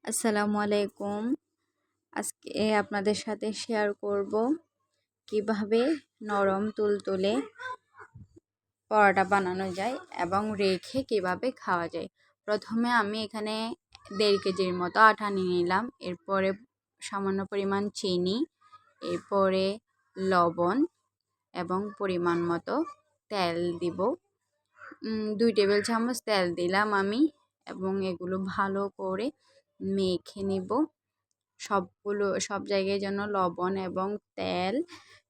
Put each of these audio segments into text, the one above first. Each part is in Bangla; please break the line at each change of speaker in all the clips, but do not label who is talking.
আসসালামু আলাইকুম। আজকে আপনাদের সাথে শেয়ার করব কিভাবে নরম তুলতুলে পরোটা বানানো যায় এবং রেখে কিভাবে খাওয়া যায়। প্রথমে আমি এখানে 1.5 কেজির মতো আটা নিয়ে নিলাম। এরপরে সামান্য পরিমাণ চিনি, এরপরে লবণ এবং পরিমাণ মতো তেল দিব। 2 টেবিল চামচ তেল দিলাম আমি এবং এগুলো ভালো করে মেখে নিব। সব জায়গায় যেন লবণ এবং তেল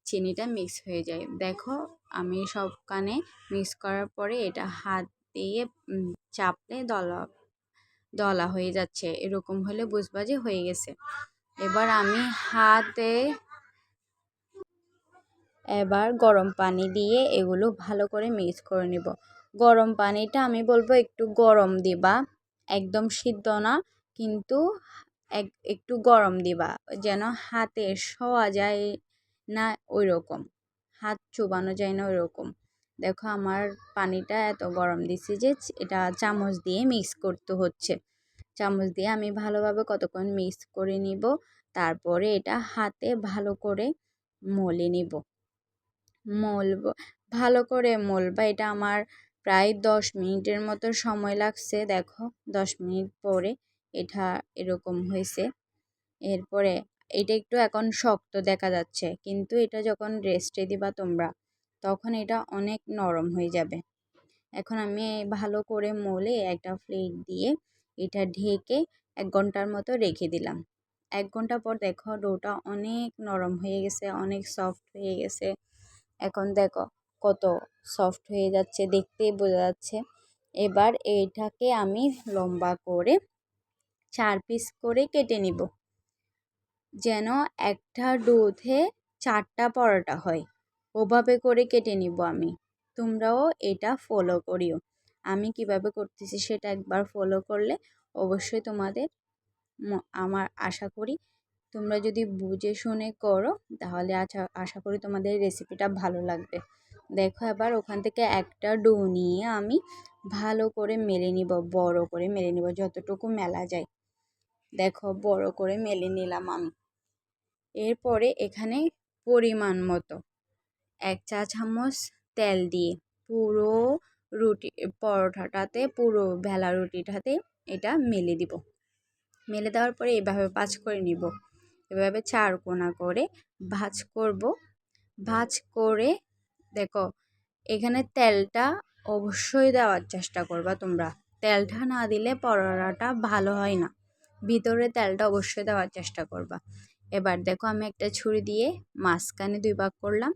চিনিটা মিক্স হয়ে যায়। দেখো আমি সবখানে মিক্স করার পরে এটা হাত দিয়ে চাপলে দলা হয়ে যাচ্ছে। এরকম হলে বুঝবা যে হয়ে গেছে। এবার গরম পানি দিয়ে এগুলো ভালো করে মিক্স করে নিব। গরম পানিটা আমি বলবো একটু গরম দিবা, একদম সিদ্ধ না, কিন্তু একটু গরম দিবা, যেন হাতে ছোঁয়া যায় না ওই রকম, হাত চুবানো যায় না ওই রকম। দেখো আমার পানিটা এত গরম দিছি যে এটা চামচ দিয়ে মিক্স করতে হচ্ছে। চামচ দিয়ে আমি ভালোভাবে কতক্ষণ মিক্স করে নিব। তারপরে এটা হাতে ভালো করে মলে নিব। ভালো করে মলবা। এটা আমার প্রায় 10 মিনিটের মতো সময় লাগছে। দেখো 10 মিনিট পরে এটা এরকম হয়েছে। এরপরে এটা একটু এখন শক্ত দেখা যাচ্ছে, কিন্তু এটা যখন রেস্টে দিবা তোমরা তখন এটা অনেক নরম হয়ে যাবে। এখন আমি ভালো করে মলে একটা প্লেট দিয়ে এটা ঢেকে 1 ঘন্টার মতো রেখে দিলাম। 1 ঘন্টা পর দেখো ডোটা অনেক নরম হয়ে গেছে, অনেক সফট হয়ে গেছে। এখন দেখো কত সফট হয়ে যাচ্ছে, দেখতেই বোঝা যাচ্ছে। এবার এইটাকে আমি লম্বা করে 4 পিস করে কেটে নিব, যেন একটা ডোতে 4টা পরোটা হয়। ওভাবে করে কেটে নিব আমি। তোমরাও এটা ফলো করিও। আমি কিভাবে করতেছি সেটা একবার ফলো করলে অবশ্যই তোমাদের আমার আশা করি তোমরা যদি বুঝে শুনে করো তাহলে আশা করি তোমাদের রেসিপিটা ভালো লাগবে। দেখো এবার ওখান থেকে একটা ডো নিয়ে আমি ভালো করে মেলে নিব, বড় করে মেলে নিব যতটুকু মেলা যায়। দেখো বড় করে মেলে নিলাম আমি। এরপরে এখানে পরিমাণ মতো 1 চা চামচ তেল দিয়ে পুরো পরোটাটাতে, পুরো ভেলা রুটিটাতে এটা মেলে দিব। মেলে দেওয়ার পরে এভাবে ভাঁজ করে নিব। এভাবে 4 কোণা করে ভাঁজ করব। ভাঁজ করে দেখো এখানে তেলটা অবশ্যই দেওয়ার চেষ্টা করবা তোমরা। তেলটা না দিলে পরোটাটা ভালো হয় না। ভিতরে তেলটা অবশ্যই দেওয়ার চেষ্টা করবা। এবার দেখো আমি একটা ছুরি দিয়ে মাঝখানে 2 ভাগ করলাম,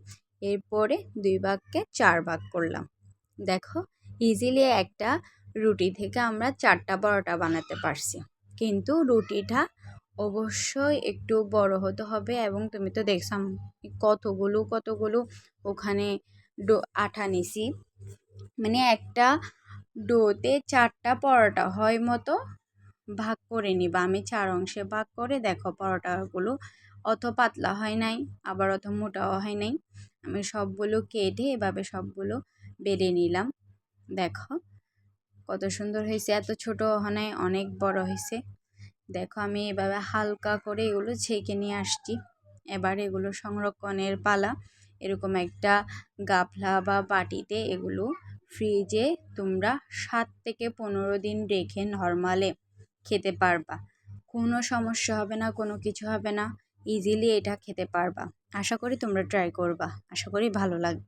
এরপরে 2 ভাগকে 4 ভাগ করলাম। দেখো ইজিলি একটা রুটি থেকে আমরা 4টা পরোটা বানাতে পারছি। কিন্তু রুটিটা অবশ্যই একটু বড় হতে হবে। এবং তুমি তো দেখছো কতগুলো ওখানে আটা নিছি, মানে একটা ডোতে 4টা পরোটা হয় মতো ভাগ করে নিবা। আমি 4 অংশে ভাগ করে দেখো পরোটাগুলো অত পাতলা হয় নাই, আবার অত মোটাও হয় নাই। আমি সবগুলো কেটে এভাবে সবগুলো বেলে নিলাম। দেখো কত সুন্দর হয়েছে, এত ছোট হয়, অনেক বড় হয়েছে। দেখো আমি এভাবে হালকা করে এগুলো ছেঁকে নিয়ে আসছি। এবার এগুলো সংরক্ষণের পালা। এরকম একটা গামলা বা বাটিতে এগুলো ফ্রিজে তোমরা 7 থেকে 15 দিন রেখে নরমালে খেতে পারবা। কোনো সমস্যা হবে না, কোনো কিছু হবে না, ইজিলি এটা খেতে পারবা। আশা করি তোমরা ট্রাই করবা, আশা করি ভালো লাগবে।